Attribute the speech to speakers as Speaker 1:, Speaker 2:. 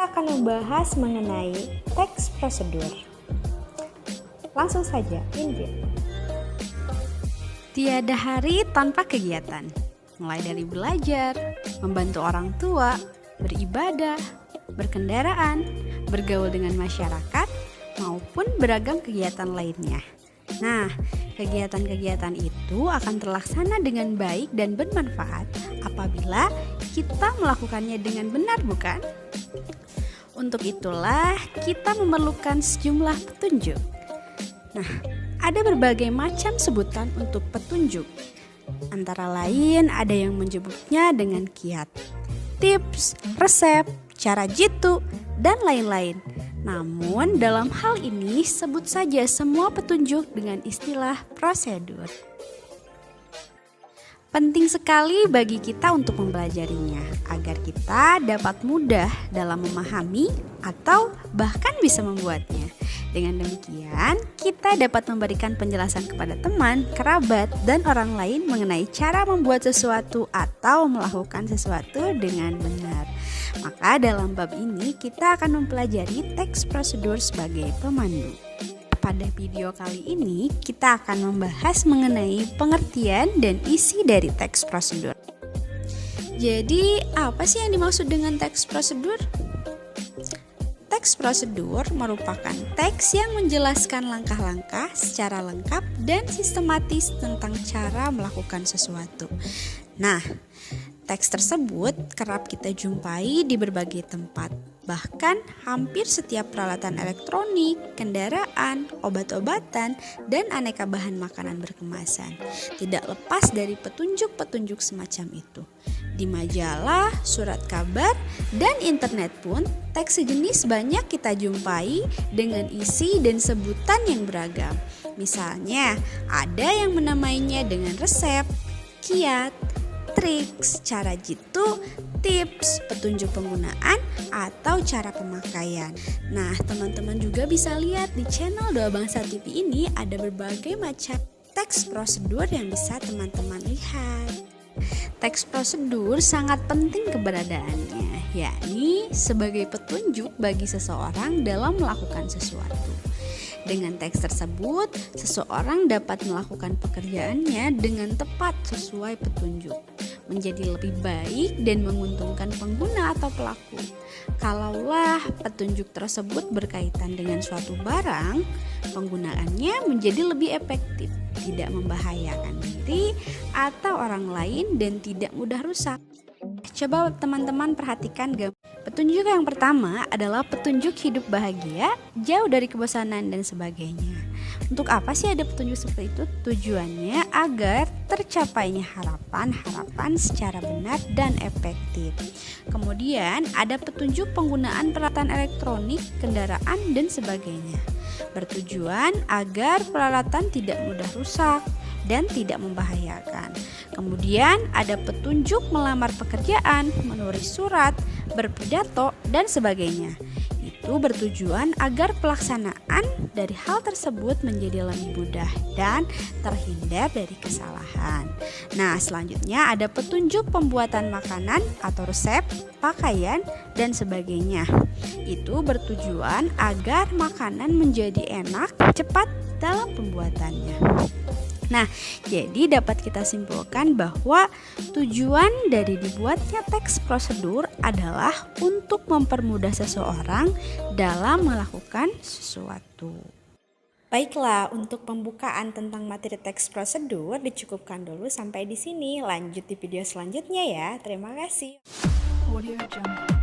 Speaker 1: akan membahas mengenai teks prosedur. Langsung saja, intip.
Speaker 2: Tiada hari tanpa kegiatan, mulai dari belajar, membantu orang tua, beribadah, berkendaraan, bergaul dengan masyarakat, maupun beragam kegiatan lainnya. Nah, kegiatan-kegiatan itu akan terlaksana dengan baik dan bermanfaat apabila kita melakukannya dengan benar, bukan? Untuk itulah kita memerlukan sejumlah petunjuk. Nah, ada berbagai macam sebutan untuk petunjuk. Antara lain ada yang menyebutnya dengan kiat, tips, resep, cara jitu, dan lain-lain. Namun dalam hal ini sebut saja semua petunjuk dengan istilah prosedur. Penting sekali bagi kita untuk mempelajarinya agar kita dapat mudah dalam memahami atau bahkan bisa membuatnya. Dengan demikian, kita dapat memberikan penjelasan kepada teman, kerabat, dan orang lain mengenai cara membuat sesuatu atau melakukan sesuatu dengan benar. Maka dalam bab ini kita akan mempelajari teks prosedur sebagai pemandu. Pada video kali ini kita akan membahas mengenai pengertian dan isi dari teks prosedur. Jadi, apa sih yang dimaksud dengan teks prosedur? Teks prosedur merupakan teks yang menjelaskan langkah-langkah secara lengkap dan sistematis tentang cara melakukan sesuatu. Nah, teks tersebut kerap kita jumpai di berbagai tempat. Bahkan hampir setiap peralatan elektronik, kendaraan, obat-obatan, dan aneka bahan makanan berkemasan tidak lepas dari petunjuk-petunjuk semacam itu. Di majalah, surat kabar, dan internet pun teks sejenis banyak kita jumpai dengan isi dan sebutan yang beragam. Misalnya, ada yang menamainya dengan resep, kiat, triks, cara jitu, tips, petunjuk penggunaan, atau cara pemakaian. Nah, teman-teman juga bisa lihat di channel Doa Bangsa TV ini ada berbagai macam teks prosedur yang bisa teman-teman lihat. Teks prosedur sangat penting keberadaannya, yakni sebagai petunjuk bagi seseorang dalam melakukan sesuatu. Dengan teks tersebut, seseorang dapat melakukan pekerjaannya dengan tepat sesuai petunjuk, menjadi lebih baik dan menguntungkan pengguna atau pelaku. Kalaulah petunjuk tersebut berkaitan dengan suatu barang, penggunaannya menjadi lebih efektif, tidak membahayakan diri atau orang lain dan tidak mudah rusak. Coba teman-teman perhatikan gambar. Petunjuk yang pertama adalah petunjuk hidup bahagia, jauh dari kebosanan dan sebagainya. Untuk apa sih ada petunjuk seperti itu? Tujuannya agar tercapainya harapan-harapan secara benar dan efektif. Kemudian ada petunjuk penggunaan peralatan elektronik, kendaraan, dan sebagainya. Bertujuan agar peralatan tidak mudah rusak dan tidak membahayakan. Kemudian ada petunjuk melamar pekerjaan, menulis surat, berpidato, dan sebagainya. Itu bertujuan agar pelaksanaan dari hal tersebut menjadi lebih mudah dan terhindar dari kesalahan. Nah, selanjutnya ada petunjuk pembuatan makanan atau resep, pakaian, dan sebagainya. Itu bertujuan agar makanan menjadi enak, cepat dalam pembuatannya. Nah, jadi dapat kita simpulkan bahwa tujuan dari dibuatnya teks prosedur adalah untuk mempermudah seseorang dalam melakukan sesuatu.
Speaker 1: Baiklah, untuk pembukaan tentang materi teks prosedur dicukupkan dulu sampai di sini. Lanjut di video selanjutnya ya. Terima kasih.
Speaker 3: Audio Jungle.